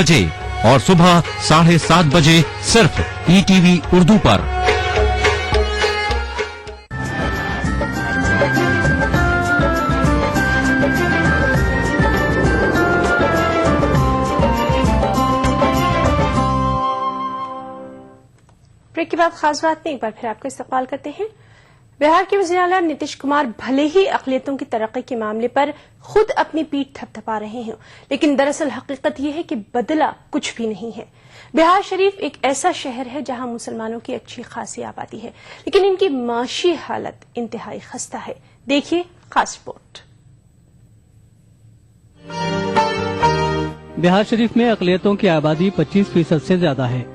बजे और सुबह 7:30 बजे सिर्फ ETV उर्दू पर। ब्रेक के बाद खास बात में एक बार फिर आपका इस्तकबाल करते हैं। बिहार के वज़ीर आला नीतीश कुमार भले ही अक़लियतों की तरक्की के मामले पर खुद अपनी पीठ थपथपा रहे हैं, लेकिन दरअसल हकीकत यह है कि बदला कुछ भी नहीं है। बिहार शरीफ एक ऐसा शहर है जहां मुसलमानों की अच्छी खासी आबादी है, लेकिन इनकी माशी हालत इंतहाई खस्ता है। देखिए खास रिपोर्ट। बिहार शरीफ में अक़लियतों की आबादी 25% से ज्यादा है।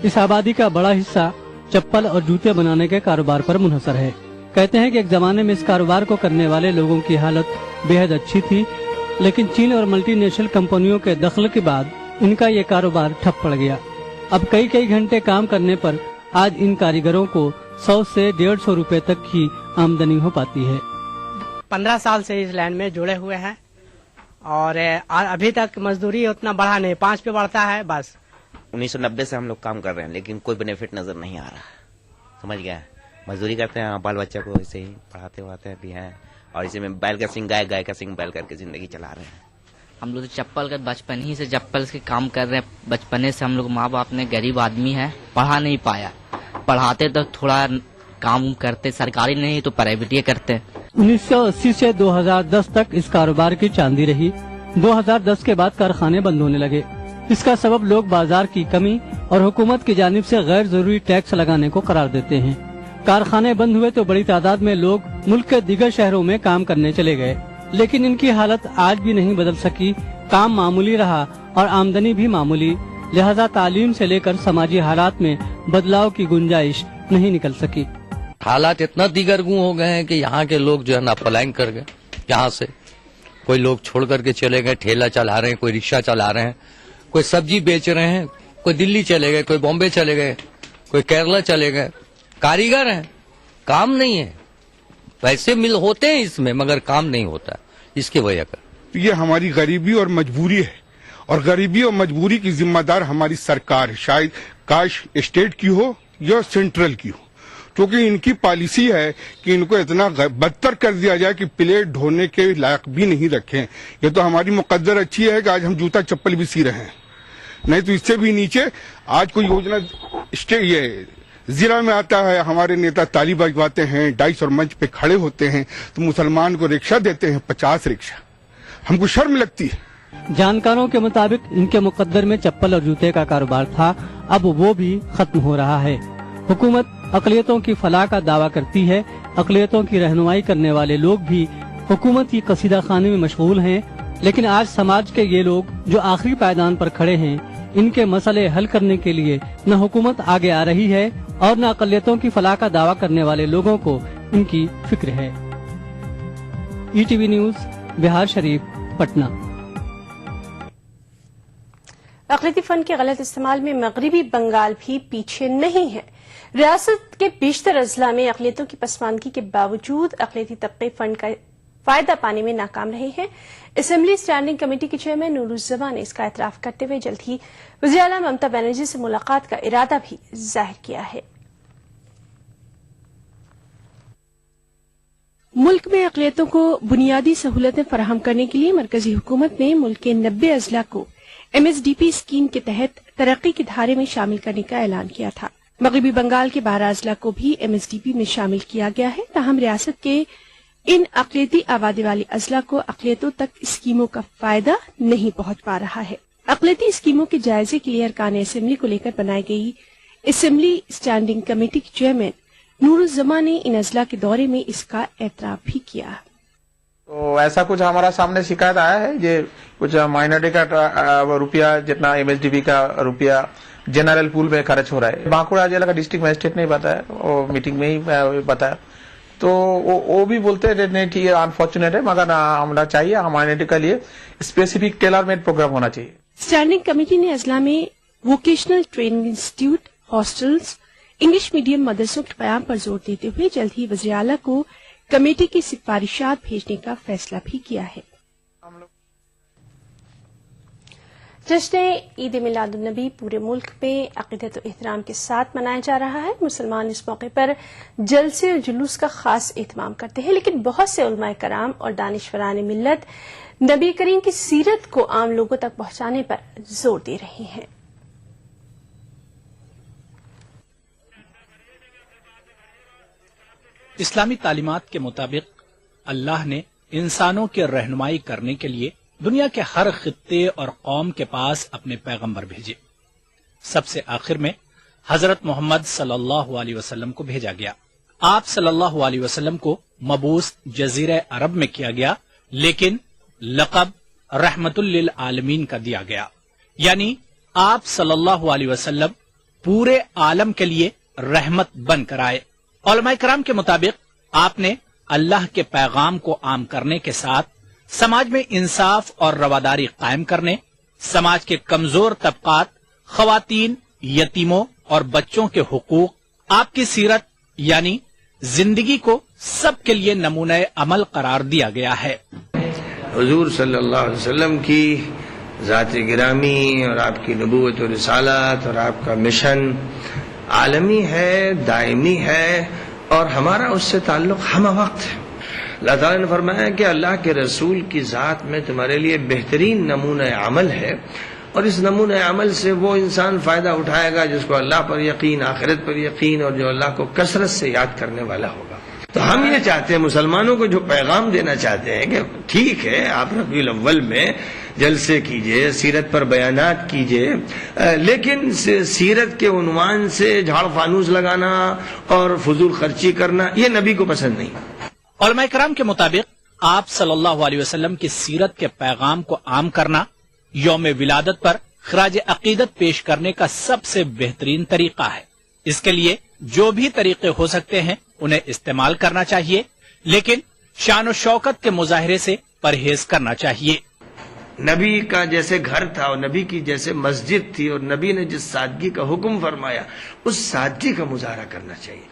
इस आबादी का बड़ा हिस्सा चप्पल और जूते बनाने के कारोबार पर मुनहसर है। कहते हैं कि एक जमाने में इस कारोबार को करने वाले लोगों की हालत बेहद अच्छी थी, लेकिन चीन और मल्टीनेशनल कंपनियों के दखल के बाद इनका ये कारोबार ठप पड़ गया। अब कई घंटे काम करने पर आज इन कारीगरों को 100 से 150 रुपए तक की आमदनी हो पाती है। 15 साल से इस लैंड में जुड़े हुए हैं और अभी तक मजदूरी उतना बढ़ा नहीं, 5 पे बढ़ता है बस। 1990 से हम लोग काम कर रहे हैं, लेकिन कोई बेनिफिट नजर नहीं आ रहा। समझ गया, मजदूरी करते हैं, बाल बच्चा को ऐसे ही पढ़ाते वढ़ाते भी हैं, और इसी में बैल का सिंह गाय का सिंह बैल करके जिंदगी चला रहे हैं। हम लोग तो चप्पल का बचपन ही से चप्पल के काम कर रहे हैं। बचपने से हम लोग माँ बाप ने, गरीब आदमी है, पढ़ा नहीं पाया। पढ़ाते तो थोड़ा काम करते, सरकारी नहीं तो प्राइवेट ही करते। 1980 से 2010 तक इस कारोबार की चांदी रही। 2010 के बाद कारखाने बंद होने लगे। इसका सबब लोग बाजार की कमी और हुकूमत की जानिब से गैर जरूरी टैक्स लगाने को करार देते हैं। कारखाने बंद हुए तो बड़ी तादाद में लोग मुल्क के दीगर शहरों में काम करने चले गए, लेकिन इनकी हालत आज भी नहीं बदल सकी। काम मामूली रहा और आमदनी भी मामूली, लिहाजा तालीम से लेकर समाजी हालात में बदलाव की गुंजाइश नहीं निकल सकी। हालात इतना दिगरगू हो गए हैं कि यहाँ के लोग जो है ना पलायन कर गए। यहाँ से कोई लोग छोड़ करके चले गए, ठेला चला रहे हैं, कोई रिक्शा चला रहे हैं, कोई सब्जी बेच रहे हैं, कोई दिल्ली चले गए, कोई बॉम्बे चले गए, कोई केरला चले गए। कारीगर हैं, काम नहीं है। पैसे मिल होते हैं इसमें, मगर काम नहीं होता इसकी वजह कर। ये हमारी गरीबी और मजबूरी है, और गरीबी और मजबूरी की जिम्मेदार हमारी सरकार है। शायद काश स्टेट की हो या सेंट्रल की हो, क्योंकि इनकी पॉलिसी है कि इनको इतना बदतर कर दिया जाए कि प्लेट ढोने के लायक भी नहीं रखें। ये तो हमारी मुकद्दर अच्छी है कि आज हम जूता चप्पल भी सी रहे हैं, नहीं तो इससे भी नीचे आज कोई योजना ये जिला में आता है, हमारे नेता ताली बजवाते हैं, डाइस और मंच पे खड़े होते हैं, तो मुसलमान को रिक्शा देते हैं 50 रिक्शा। हमको शर्म लगती है। जानकारों के मुताबिक इनके मुकद्दर में चप्पल और जूते का कारोबार था, अब वो भी खत्म हो रहा है। हुकूमत अक़लियतों की फलाह का दावा करती है। अक़लियतों की रहनुमाई करने वाले लोग भी हुकूमत की कसीदा खानी में मशगूल हैं, लेकिन आज समाज के ये लोग जो आखिरी पायदान पर खड़े हैं, इनके मसले हल करने के लिए न हुकूमत आगे आ रही है और न अक़लियतों की फलाह का दावा करने वाले लोगों को इनकी फिक्र है। ETV news, Bihar Sharif, Patna. अक़लियती fund के गलत इस्तेमाल में मगरबी बंगाल भी पीछे नहीं है। रियासत के बेशतर अजला में अक़लियतों की पसमानदगी के बावजूद अक़लियती तबके फंड का फायदा पाने में नाकाम रहे हैं। असेंबली स्टैंडिंग कमेटी के चेयरमैन नूरुज़्ज़मा ने इसका एतराफ करते हुए जल्द ही वज़ीर आला ममता बनर्जी से मुलाकात का इरादा भी जाहिर किया है। मुल्क में अक़लियतों को बुनियादी सहूलतें फराहम करने के लिए मरकजी हुकूमत ने मुल्क के 90 अजला को MSDP स्कीम के तहत तरक्की की धारे में शामिल करने का ऐलान किया था। मगरबी बंगाल के 12 अजला को भी MSDP में शामिल किया गया है। ताहम रियासत के इन अक़लियती आबादी वाली अजला को अक़लियतों तक स्कीमों का फायदा नहीं पहुंच पा रहा है। अक़लियती स्कीमों के जायजे के लिए अरकान असेंबली को लेकर बनाई गई असेंबली स्टैंडिंग कमेटी के चेयरमैन नूरुज़्ज़मा ने इन अजला के दौरे में इसका एतराफ भी किया। तो ऐसा कुछ हमारा सामने शिकायत आया है, ये कुछ माइनॉरिटी का रुपया जितना MSDP का रुपया जनरल पूल में खर्च हो रहा है। बांकुड़ा जिला का डिस्ट्रिक्ट मजिस्ट्रेट ने बताया, वो मीटिंग में ही बताया, तो वो भी बोलते हैं नहीं ठीक है, अनफॉर्चुनेट है, मगर हमारा चाहिए माइनॉरिटी के लिए स्पेसिफिक टेलर मेड प्रोग्राम होना चाहिए। स्टैंडिंग कमेटी ने अजला में vocational training institute, hostels, English medium मदरसों के क़याम पर जोर देते हुए जल्द ही वज़ीर आला को कमेटी की सिफारिशात भेजने का फैसला भी किया है। جشن عید میلاد النبی پورے ملک میں عقیدت و احترام کے ساتھ منایا جا رہا ہے. مسلمان اس موقع پر جلسے اور جلوس کا خاص اہتمام کرتے ہیں، لیکن بہت سے علماء کرام اور دانشوران ملت نبی کریم کی سیرت کو عام لوگوں تک پہنچانے پر زور دے رہے ہیں. اسلامی تعلیمات کے مطابق اللہ نے انسانوں کی رہنمائی کرنے کے لیے دنیا کے ہر خطے اور قوم کے پاس اپنے پیغمبر بھیجے. سب سے آخر میں حضرت محمد صلی اللہ علیہ وسلم کو بھیجا گیا. آپ صلی اللہ علیہ وسلم کو مبعوث جزیرہ عرب میں کیا گیا، لیکن لقب رحمت للعالمین کا دیا گیا، یعنی آپ صلی اللہ علیہ وسلم پورے عالم کے لیے رحمت بن کر آئے. علماء کرام کے مطابق آپ نے اللہ کے پیغام کو عام کرنے کے ساتھ سماج میں انصاف اور رواداری قائم کرنے، سماج کے کمزور طبقات، خواتین، یتیموں اور بچوں کے حقوق، آپ کی سیرت یعنی زندگی کو سب کے لیے نمونہ عمل قرار دیا گیا ہے. حضور صلی اللہ علیہ وسلم کی ذات گرامی اور آپ کی نبوت و رسالت اور آپ کا مشن عالمی ہے، دائمی ہے، اور ہمارا اس سے تعلق ہمہ وقت ہے. اللہ تعالیٰ نے فرمایا کہ اللہ کے رسول کی ذات میں تمہارے لیے بہترین نمونہ عمل ہے، اور اس نمونہ عمل سے وہ انسان فائدہ اٹھائے گا جس کو اللہ پر یقین، آخرت پر یقین، اور جو اللہ کو کثرت سے یاد کرنے والا ہوگا. تو ہم یہ چاہتے ہیں، مسلمانوں کو جو پیغام دینا چاہتے ہیں کہ ٹھیک ہے آپ ربیع الاول میں جلسے کیجئے، سیرت پر بیانات کیجئے، لیکن سیرت کے عنوان سے جھاڑ فانوس لگانا اور فضول خرچی کرنا یہ نبی کو پسند نہیں. علماء کرام کے مطابق آپ صلی اللہ علیہ وسلم کی سیرت کے پیغام کو عام کرنا یوم ولادت پر خراج عقیدت پیش کرنے کا سب سے بہترین طریقہ ہے. اس کے لیے جو بھی طریقے ہو سکتے ہیں انہیں استعمال کرنا چاہیے، لیکن شان و شوکت کے مظاہرے سے پرہیز کرنا چاہیے. نبی کا جیسے گھر تھا اور نبی کی جیسے مسجد تھی، اور نبی نے جس سادگی کا حکم فرمایا اس سادگی کا مظاہرہ کرنا چاہیے.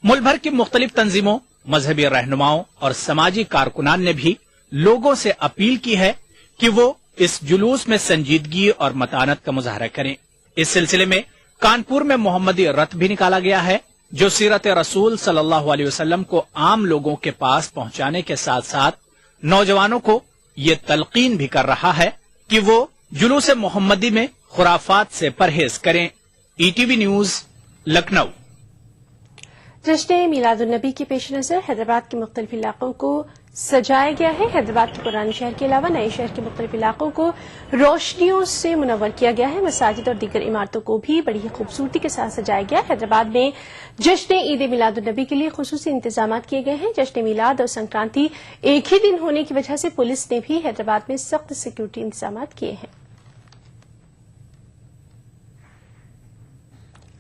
ملک بھر کی مختلف تنظیموں، مذہبی رہنماؤں اور سماجی کارکنان نے بھی لوگوں سے اپیل کی ہے کہ وہ اس جلوس میں سنجیدگی اور متانت کا مظاہرہ کریں. اس سلسلے میں کانپور میں محمدی رتھ بھی نکالا گیا ہے، جو سیرت رسول صلی اللہ علیہ وسلم کو عام لوگوں کے پاس پہنچانے کے ساتھ ساتھ نوجوانوں کو یہ تلقین بھی کر رہا ہے کہ وہ جلوس محمدی میں خرافات سے پرہیز کریں. ETV news, Lucknow. جشن میلاد النبی کے پیش نظر حیدرآباد کے مختلف علاقوں کو سجایا گیا ہے. حیدرآباد کے پرانے شہر کے علاوہ نئے شہر کے مختلف علاقوں کو روشنیوں سے منور کیا گیا ہے. مساجد اور دیگر عمارتوں کو بھی بڑی خوبصورتی کے ساتھ سجایا گیا. حیدرآباد میں جشن عید میلاد النبی کے لیے خصوصی انتظامات کیے گئے ہیں. جشن میلاد اور سنکرانتی ایک ہی دن ہونے کی وجہ سے پولیس نے بھی حیدرآباد میں سخت سیکورٹی انتظامات کیے ہیں.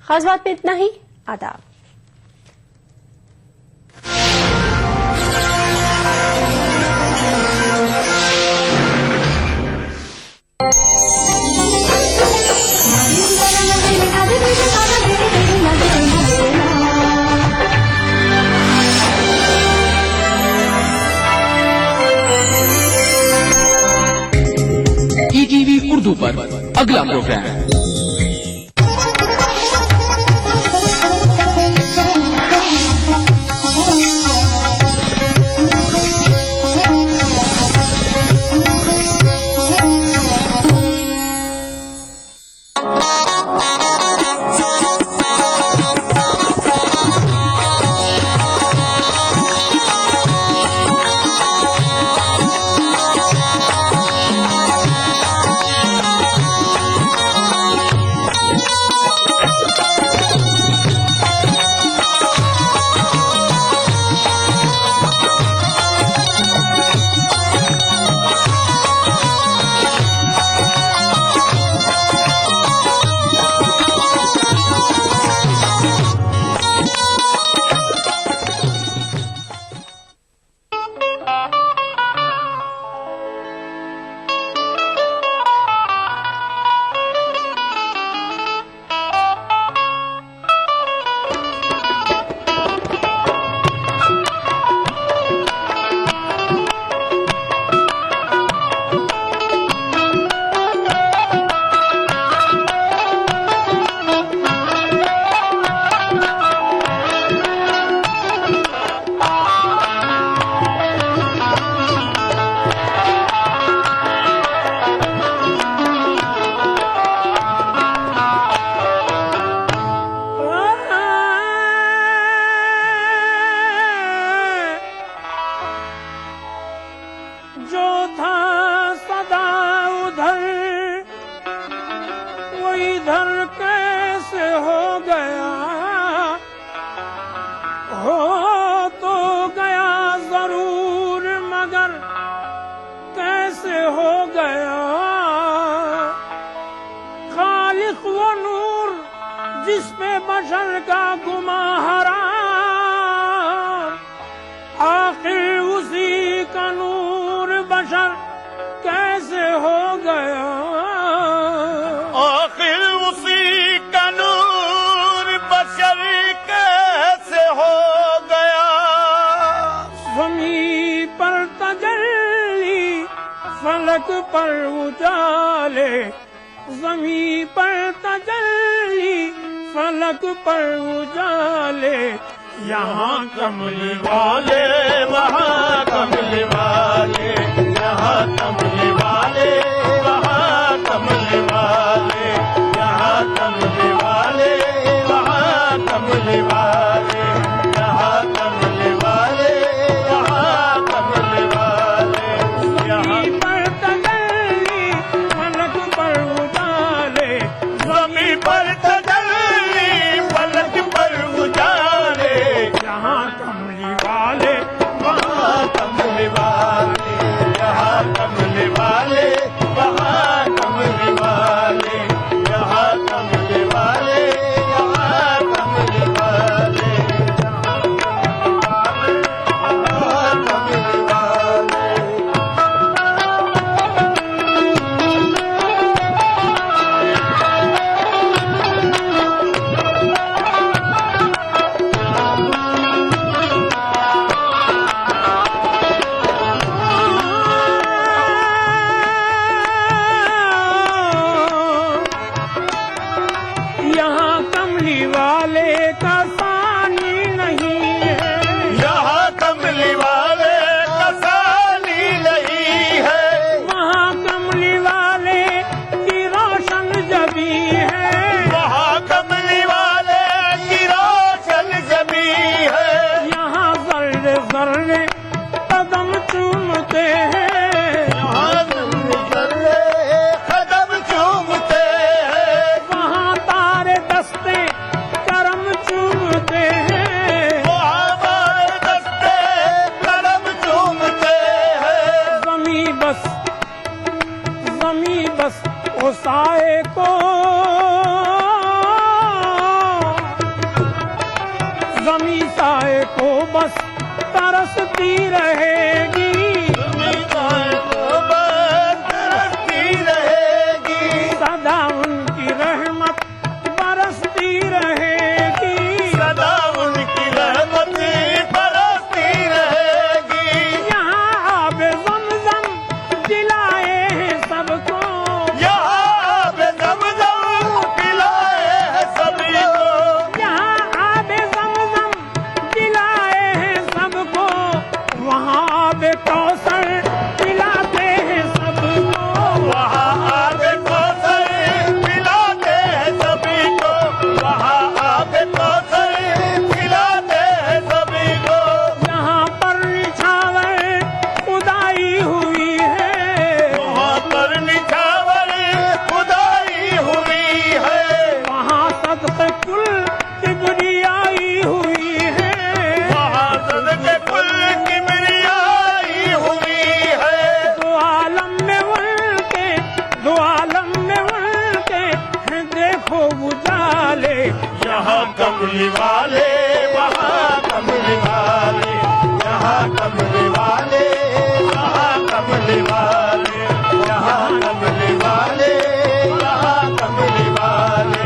خاص بات میں اتنا ہی. آداب. ETV اردو پر اگلا پروگرام इधर कैसे हो गया, हो तो गया जरूर मगर कैसे हो गया। खालिक वो नूर जिस पे बशर का गुमां हराम, आखिर उसी का नूर बशर कैसे हो गया। आखिर उसी का नूर बशर कैसे हो गया। ज़मीं पर तजल्ली फलक पर उजाले, ज़मीं पर तजल्ली फलक पर उजाले। यहाँ कमली वाले वहाँ कमली वाले, यहाँ कमली वाले वहाँ कमली वाले, यहाँ कमली वाले वहाँ कमली वाले, यहाँ कमली वाले वहाँ कमली वाले। ज़मीं पर तजल्ली फलक पर उजाले, ज़मीं पर तजल्ली फलक पर उजाले। यहाँ कमली वाले वहाँ कमली वाले, यहाँ कमली वाले वहाँ कमली वाले, यहाँ कमली वाले यहाँ कमली वाले, यहाँ कमली वाले। यहाँ कमली वाले का सानी नहीं है, यहाँ कमली वाले का सानी नहीं है, वहाँ कमली वाले की रोशन जबी है। वहाँ कमली वाले की रोशन जमी है। यहाँ जर्रे जर्रे कदम चूमते हैं, यहाँ जर्रे कदम चूमते हैं। वहाँ तारे दस्ते करम चूमते हैं। वहाँ हमारे दस्ते करम चूमते हैं। ज़मीं बस ओ साए को, ज़मीं साए को बस तरसती रहेगी। तरसती रहेगी। सदा उनकी रहमत बरसती रहेगी। सदा उनकी रहमत बरसती रहेगी। यहाँ आबे ज़मज़म दिलाए हैं सबको, यहाँ आबे ज़मज़म पिलाए हैं सभी को। यहाँ आबे ज़मज़म दिलाए हैं सबको। वहाँ आबे कौसर पिलाते हैं सबको। वहाँ आबे कौसर पिलाते हैं सभी को। वहाँ आबे कौसर पिलाते हैं सभी को। यहाँ पर निछावर खुदाई हुई है, वहाँ पर निछावर खुदाई हुई है। वहाँ सदक़े कुल किबरियाई हुई है। वहाँ सदक़े कुल किबरियाई हुई है। दो आलम में उनके हैं देखो उजाले। यहाँ कमली वाले वहाँ कमली वाले, यहाँ कमली वाले वहाँ कमली वाले, यहाँ कमली वाले यहाँ कमली वाले,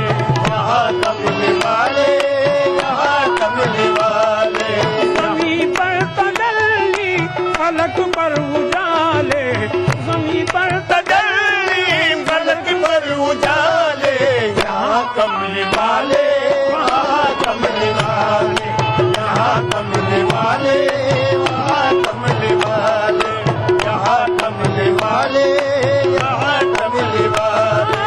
यहाँ कमली वाले यहाँ कमली वाले। ज़मीं पर तजल्ली फलक पर उजाले, ज़मीं पर तजल्ली फलक पर उजाले। यहाँ कमली वाले वहाँ कमली वाले, यहाँ कमली वाले वहाँ कमली वाले, यहाँ कमली वाले यहाँ कमली वाले।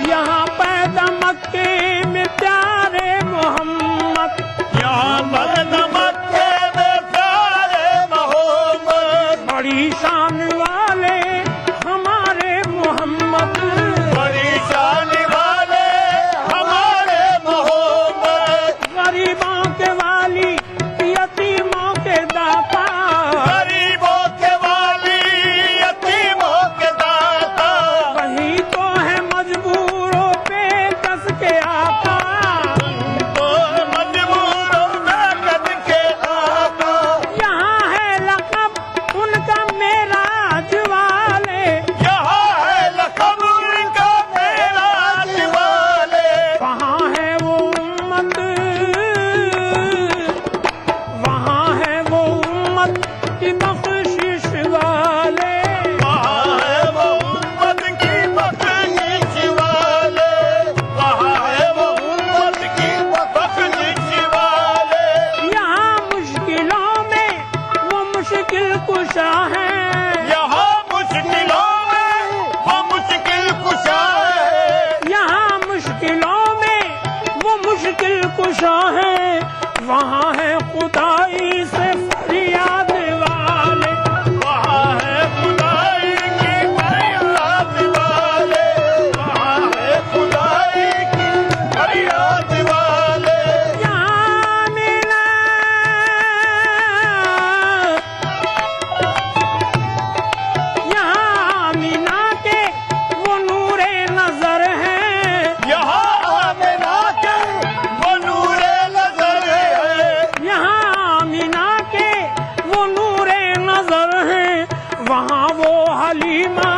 यहाँ पैदा मक्के में प्यारे मोहम्मद, यहाँ पैदा मक्के में प्यारे मोहम्मद। बड़ी शान वाले हमारे वो हलीमा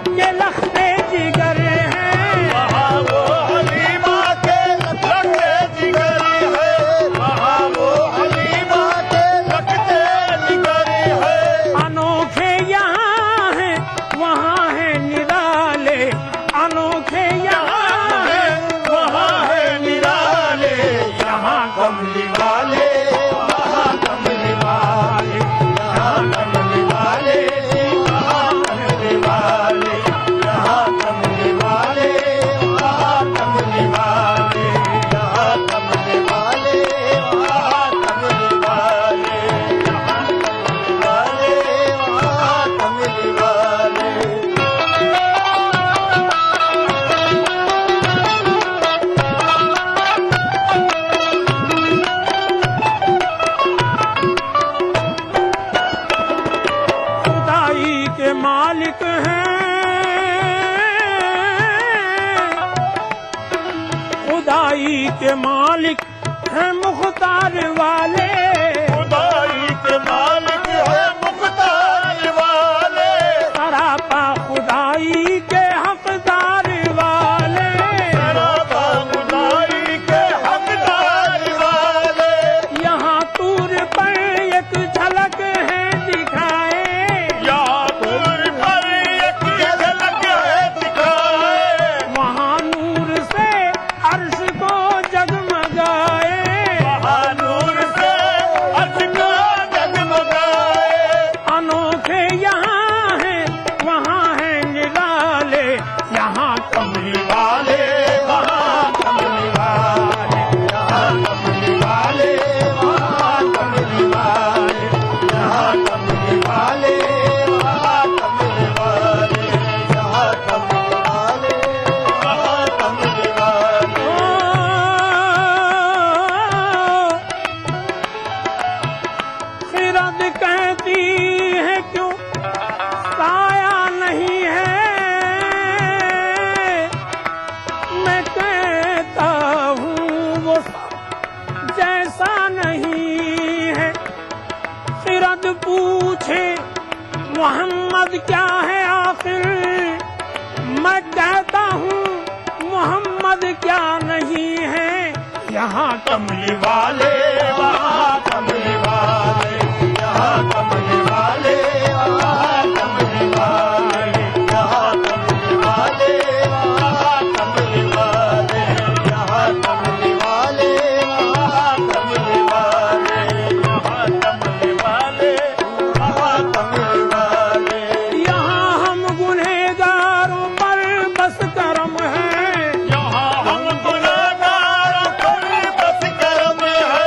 के लखते जिगर हैं, वहाँ वो हलीमा के लखते जिगर है, वहाँ वो हलीमा के लखते जिगर है। अनोखे यहाँ हैं वहाँ है निराले, अनोखे यहाँ हैं वहाँ है निराले, यहाँ कमली वाले, वहाँ कमली वाले, यहाँ कमली वाले, वहाँ कमली वाले, यहाँ कमली वाले, वहाँ कमली वाले, यहाँ कमली वाले, वहाँ कमली वाले, यहाँ कमली वाले, वहाँ कमली वाले। खुदाई के मालिक हैं, खुदाई के मालिक हैं मुख्तार वाले, खुदाई के मालिक है मुख्तार वाले, सरापा खुदाई के हकदार वाले, सरापा खुदाई के हकदार वाले। यहाँ तूर पर एक झलक है दिखाए, यहाँ दूर पर एक झलक है दिखाए, वहाँ नूर से अर्श को जगमगाए, वहाँ नूर से अर्श को जगमगाए। अनोखे यहाँ हैं वहाँ है निराले, यहाँ कमली वाले, वहाँ कमली वाले, यहाँ कमली वाले, वहाँ कमली वाले, यहाँ कमली वाले, वहाँ कमली वाले, यहाँ कमली वाले, वहाँ कमली वाले। खिरद कहती है क्यों साया नहीं है, मैं कहता हूँ वो जैसा नहीं है। खिरद पूछे मोहम्मद क्या है आखिर, मैं कहता हूँ मोहम्मद क्या नहीं है। यहाँ कमली वाले, वहाँ कमली वाले, यहाँ कमली वाले, वहाँ कमली वाले, यहाँ कमली वाले, वहाँ कमली वाले, यहाँ कमली वाले, वहाँ कमली वाले, यहाँ कमली वाले, वहाँ कमली वाले। यहाँ हम गुनहगारों पर बस करम है, यहाँ हम गुनहगारों पर बस करम है,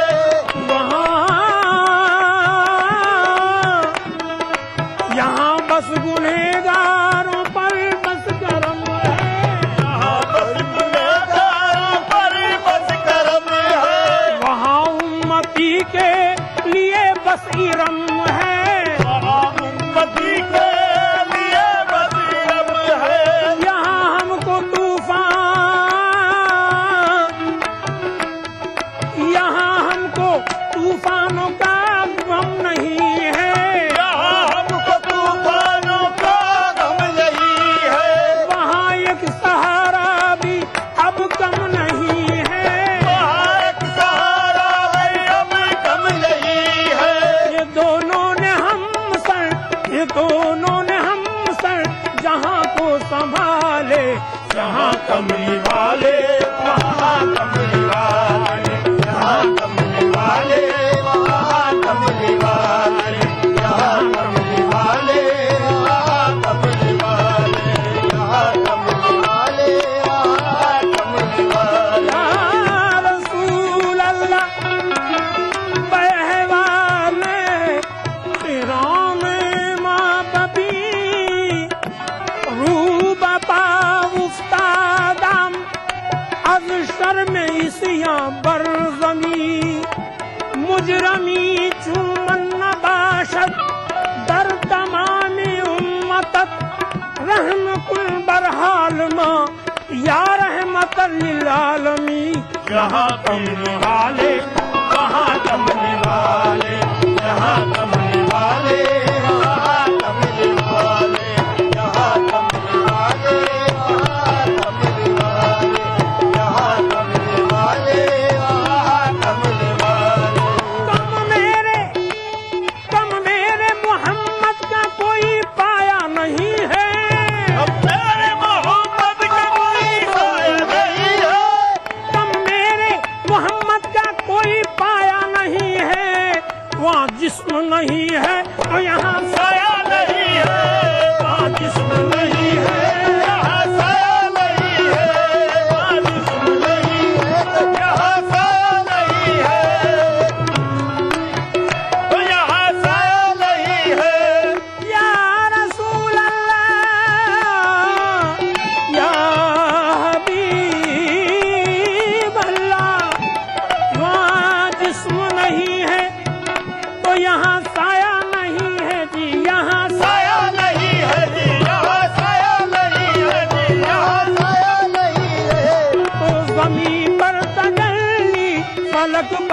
यहाँ बस गुनहगारों पर बस करम है, यहाँ बस गुनहगारों पर बस करम है, वहाँ उम्मती के लिए बस इरम है, वहाँ उम्मती के लिए बस इरम है। यहाँ हमको यहाँ हमको तूफानों का गम नहीं है, यहाँ हमको तूफानों का गम नहीं है, वहाँ एक सहारा भी अब कम नहीं है, वहाँ एक सहारा भी अब कम नहीं है। ये दोनों ने हम सर जहाँ को संभाले, यहाँ कमली वाले, वहाँ कमली वाले, यहाँ कमली वाले, वहाँ कमली वाले, यहाँ कमली वाले, वहाँ कमली वाले, यहाँ कमली वाले, वहाँ कमली वाले। या रसूल अल्लाह बहवाने फिराम माँ बबी रूब पा उस्तादम از شرم اسیاں برزمی مجرمی چون نباشد در تمام امتت رحم کل برحال ما یا رحمت للعالمین یہاں کملی والے وہاں کملی والے یہاں کملی والے وہاں کملی والے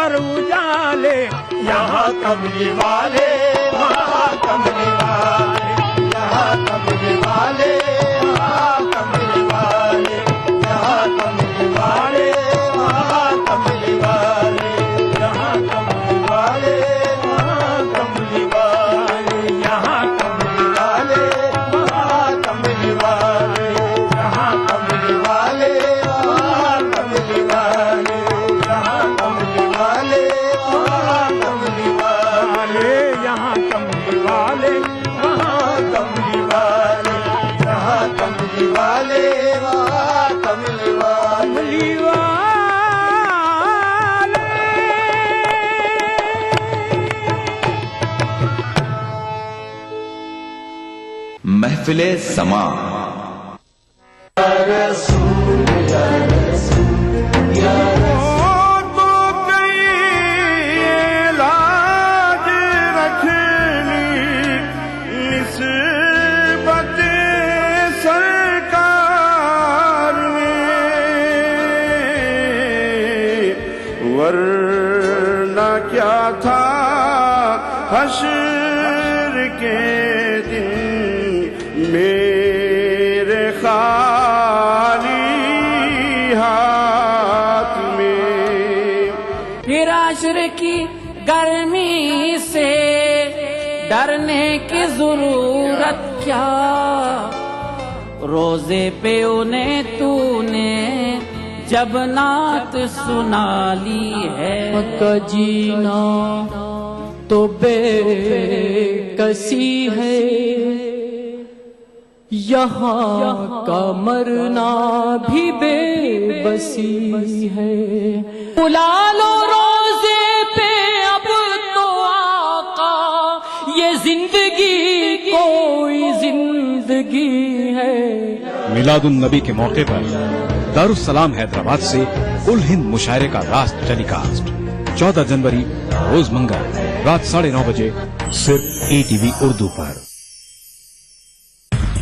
पर उजाले, यहाँ कमली वाले वहाँ कमली वाले, यहाँ कमली वाले वहाँ कमली वाले, यहाँ कमली वाले वहाँ कमली वाले, यहाँ कमली वाले वहाँ कमली वाले, यहाँ कमली वाले वहाँ कमली वाले, यहाँ कमली वाले वहाँ कमली वाले, यहाँ कमली वाले वहाँ कमली वाले, यहाँ कमली वाले वहाँ कमली वाले, यहाँ कमली वाले वहाँ कमली वाले। महफिले समा वरना क्या था हश्र के दिन मेरे खाली हाथ में। फिर आश्र की गर्मी से डरने की जरूरत क्या, रोजे पे उन्हें तूने जब नात सुना ली है। का जीना तो बेकसी है, यहाँ का मरना भी बेबसी है। बुला लो रोजे पे अब तो आका, ये जिंदगी कोई जिंदगी है। मिलादुन नबी के मौके पर दारुस्सलाम हैदराबाद से उल हिंद मुशायरे का रास्त टेलीकास्ट 14 जनवरी रोज मंगल रात 9:30 बजे सिर्फ ETV उर्दू पर।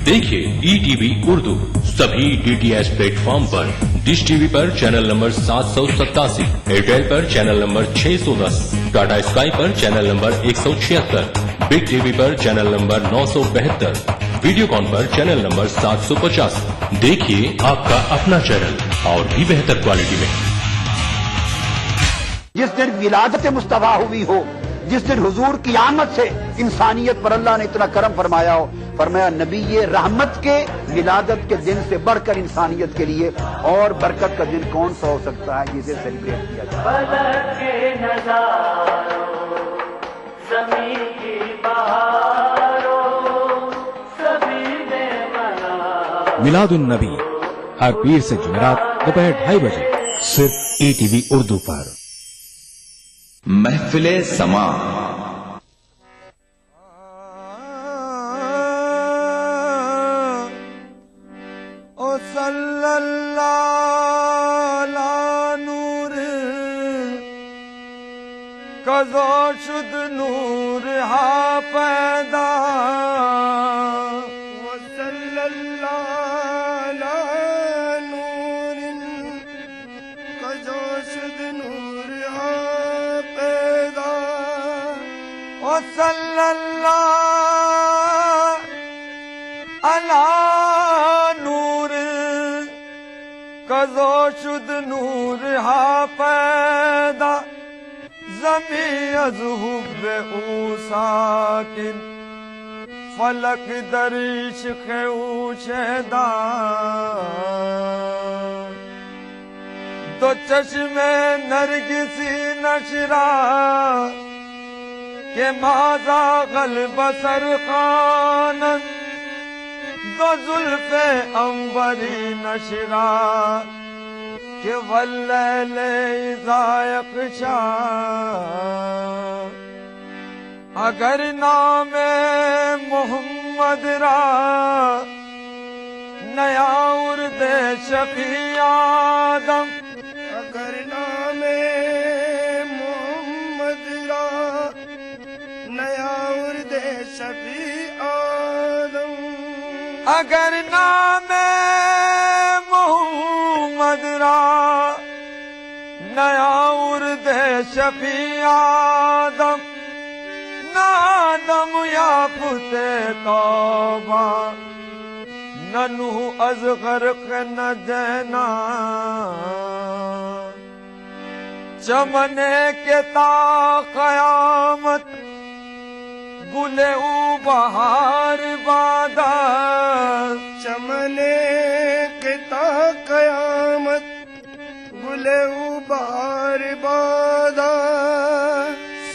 देखिए ETV उर्दू सभी DTH प्लेटफॉर्म पर, डिश टीवी पर चैनल नंबर 787, एयरटेल पर चैनल नंबर 610, टाटा स्काई पर चैनल नंबर 176, बिग टीवी पर चैनल नंबर 972, वीडियोकॉन पर चैनल नंबर 750। देखिए आपका अपना चैनल और भी बेहतर क्वालिटी में। जिस दिन विलादत मुस्तफा हुई हो, जिस दिन हुजूर की आमद से इंसानियत पर अल्लाह ने इतना करम फरमाया हो, फरमाया नबी ये रहमत के विलादत के दिन से बढ़कर इंसानियत के लिए और बरकत का दिन कौन सा हो सकता है जिसे सेलिब्रेट किया जाए। मिलादुन नबी हर पीर से जुमेरात दोपहर 2:30 बजे सिर्फ ETV उर्दू पर। महफिले समा ओ सल्लल्लाहु अला नूर कज़ो शुद नूर हा पैदा, ओ सल्लल्लाहु अला नूर कज़ो शुद नूर हा पैदा, ओ सल्लल्लाहु अला नूर कज़ो शुद नूर हा पैदा, ज़मी अज़ हुब्बे ऊ साकिन फलक दरिश खे शहदा, तो चश्मे नरगिसी नशरा के माजा गल बसर खानन, दो जुल्फे अंबरी नशरा के वल्लैले ज़ायक़ शाह। अगर नाम मोहम्मद रा नया उर्दे शफी आदम, अगर नाम मोहम्मद रा नया उर्दे शफी आदम, अगर नाम मोहम्मद रा नया उर्दे شفیع آدم نادم یا پتے توبہ نہ نوح از غرق نہ جینا چمنے کے تا قیامت گل او بہار بادا چمنے کے تا قیامت گل او بہار بادا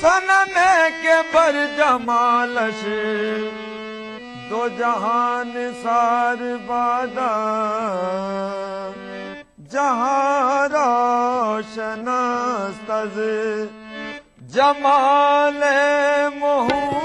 سننے کے بر جمالش دو جہان سار بادا جہاں روشن است از جمال محمود